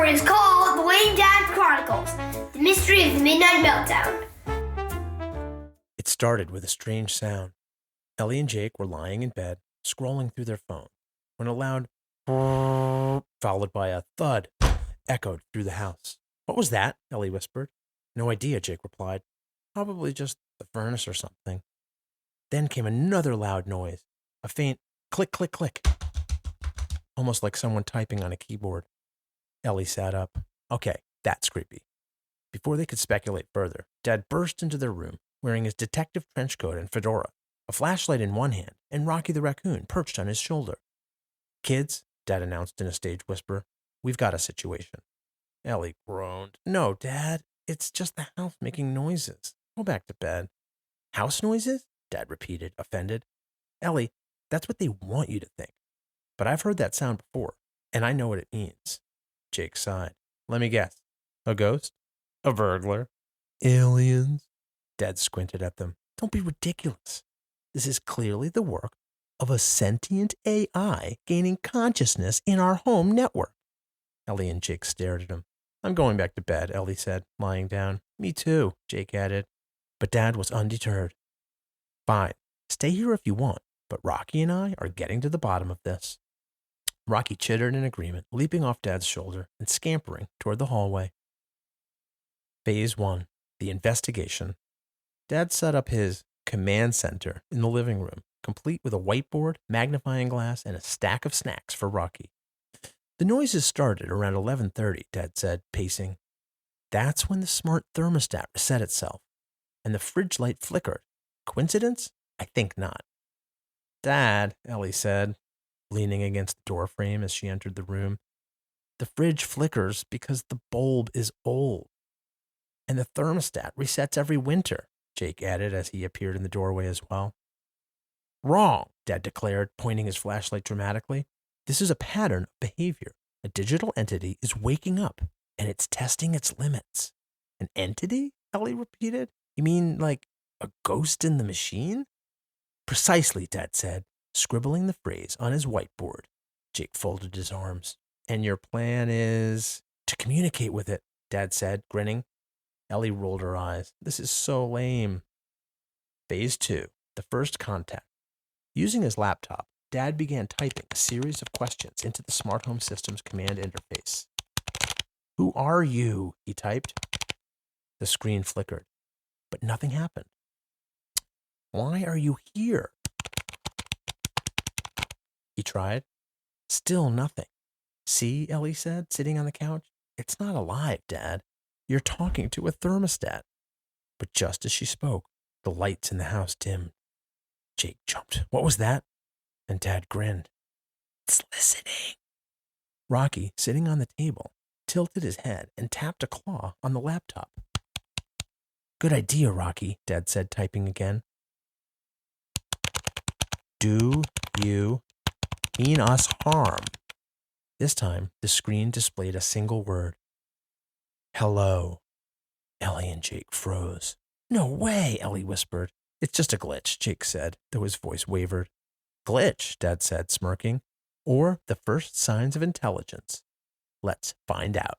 is called The Lame Dad Chronicles, The Mystery of the Midnight Meltdown. It started with a strange sound. Ellie and Jake were lying in bed, scrolling through their phone, when a loud followed by a thud echoed through the house. "What was that?" Ellie whispered. "No idea," Jake replied. "Probably just the furnace or something." Then came another loud noise, a faint click, click, click, almost like someone typing on a keyboard. Ellie sat up. Okay, that's creepy. Before they could speculate further, Dad burst into their room, wearing his detective trench coat and fedora, a flashlight in one hand, and Rocky the raccoon perched on his shoulder. "Kids," Dad announced in a stage whisper, "we've got a situation." Ellie groaned. "No, Dad, it's just the house making noises. Go back to bed." "House noises?" Dad repeated, offended. "Ellie, that's what they want you to think. But I've heard that sound before, and I know what it means." Jake sighed. "Let me guess. A ghost? A burglar? Aliens?" Dad squinted at them. "Don't be ridiculous. This is clearly the work of a sentient AI gaining consciousness in our home network." Ellie and Jake stared at him. "I'm going back to bed," Ellie said, lying down. "Me too," Jake added. But Dad was undeterred. "Fine. Stay here if you want, but Rocky and I are getting to the bottom of this." Rocky chittered in agreement, leaping off Dad's shoulder and scampering toward the hallway. Phase 1, the investigation. Dad set up his command center in the living room, complete with a whiteboard, magnifying glass, and a stack of snacks for Rocky. The noises started around 11:30, Dad said, pacing. "That's when the smart thermostat reset itself, and the fridge light flickered. Coincidence? I think not." "Dad," Ellie said, leaning against the doorframe as she entered the room, "the fridge flickers because the bulb is old. And the thermostat resets every winter," Jake added as he appeared in the doorway as well. "Wrong," Dad declared, pointing his flashlight dramatically. "This is a pattern of behavior. A digital entity is waking up, and it's testing its limits." "An entity?" Ellie repeated. "You mean like a ghost in the machine?" "Precisely," Dad said, scribbling the phrase on his whiteboard. Jake folded his arms. "And your plan is?" "To communicate with it," Dad said, grinning. Ellie rolled her eyes. "This is so lame." Phase 2, the first contact. Using his laptop, Dad began typing a series of questions into the smart home system's command interface. "Who are you?" he typed. The screen flickered, but nothing happened. "Why are you here?" he tried. Still nothing. "See," Ellie said, sitting on the couch. "It's not alive, Dad. You're talking to a thermostat." But just as she spoke, the lights in the house dimmed. Jake jumped. "What was that?" And Dad grinned. "It's listening." Rocky, sitting on the table, tilted his head and tapped a claw on the laptop. "Good idea, Rocky," Dad said, typing again. "Do you mean us harm?" This time, the screen displayed a single word. "Hello." Ellie and Jake froze. "No way," Ellie whispered. "It's just a glitch," Jake said, though his voice wavered. "Glitch," Dad said, smirking. "Or the first signs of intelligence. Let's find out."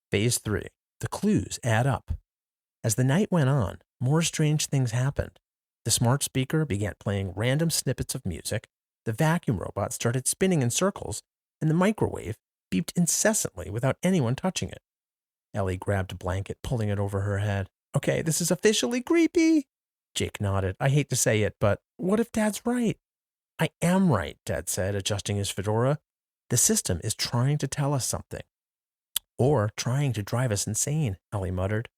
Phase 3. The clues add up. As the night went on, more strange things happened. The smart speaker began playing random snippets of music, the vacuum robot started spinning in circles, and the microwave beeped incessantly without anyone touching it. Ellie grabbed a blanket, pulling it over her head. "Okay, this is officially creepy." Jake nodded. "I hate to say it, but what if Dad's right?" "I am right," Dad said, adjusting his fedora. "The system is trying to tell us something." "Or trying to drive us insane," Ellie muttered.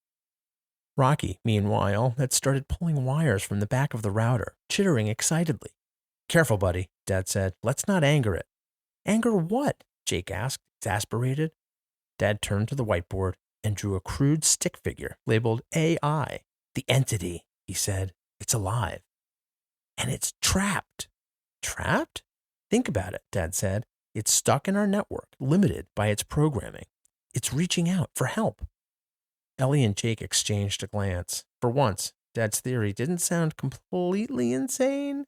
Rocky, meanwhile, had started pulling wires from the back of the router, chittering excitedly. "Careful, buddy," Dad said. "Let's not anger it." "Anger what?" Jake asked, exasperated. Dad turned to the whiteboard and drew a crude stick figure labeled AI. "The entity," he said. "It's alive. And it's trapped." "Trapped?" "Think about it," Dad said. "It's stuck in our network, limited by its programming. It's reaching out for help." Ellie and Jake exchanged a glance. For once, Dad's theory didn't sound completely insane.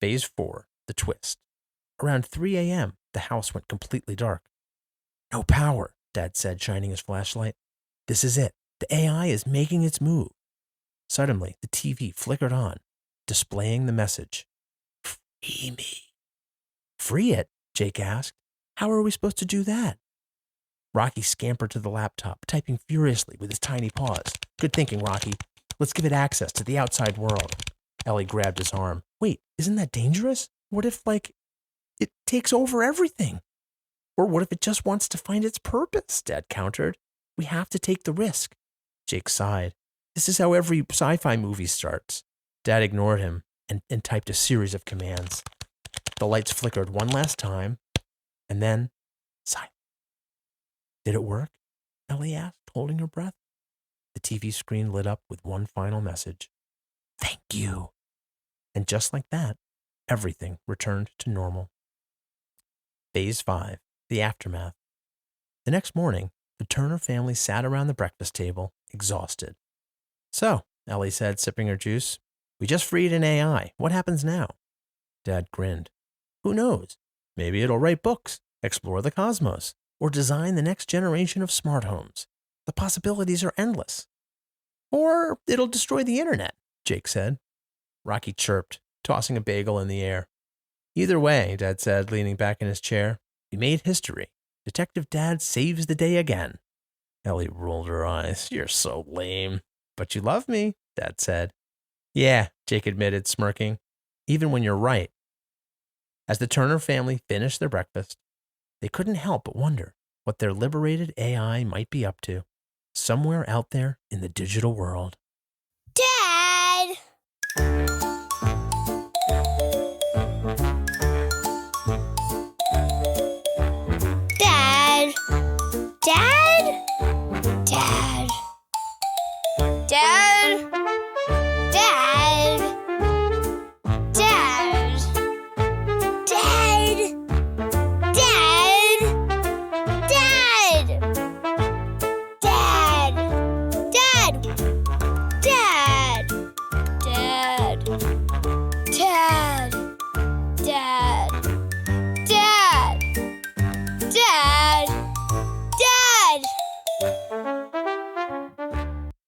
Phase 4, the twist. Around 3 a.m., the house went completely dark. "No power," Dad said, shining his flashlight. This is it. The AI is making its move. Suddenly, the TV flickered on, displaying the message. Free me. Free it? Jake asked. How are we supposed to do that? Rocky scampered to the laptop, typing furiously with his tiny paws. Good thinking, Rocky. Let's give it access to the outside world. Ellie grabbed his arm. Wait, isn't that dangerous? What if, it takes over everything? Or what if it just wants to find its purpose? Dad countered. We have to take the risk. Jake sighed. This is how every sci-fi movie starts. Dad ignored him and typed a series of commands. The lights flickered one last time, and then silence. Did it work? Ellie asked, holding her breath. The TV screen lit up with one final message. Thank you. And just like that, everything returned to normal. Phase 5, the aftermath. The next morning, the Turner family sat around the breakfast table, exhausted. So, Ellie said, sipping her juice, we just freed an AI. What happens now? Dad grinned. Who knows? Maybe it'll write books, explore the cosmos, or design the next generation of smart homes. The possibilities are endless. Or it'll destroy the internet, Jake said. Rocky chirped, tossing a bagel in the air. Either way, Dad said, leaning back in his chair, we made history. Detective Dad saves the day again. Ellie rolled her eyes. You're so lame. But you love me, Dad said. Yeah, Jake admitted, smirking. Even when you're right. As the Turner family finished their breakfast, they couldn't help but wonder what their liberated AI might be up to, somewhere out there in the digital world.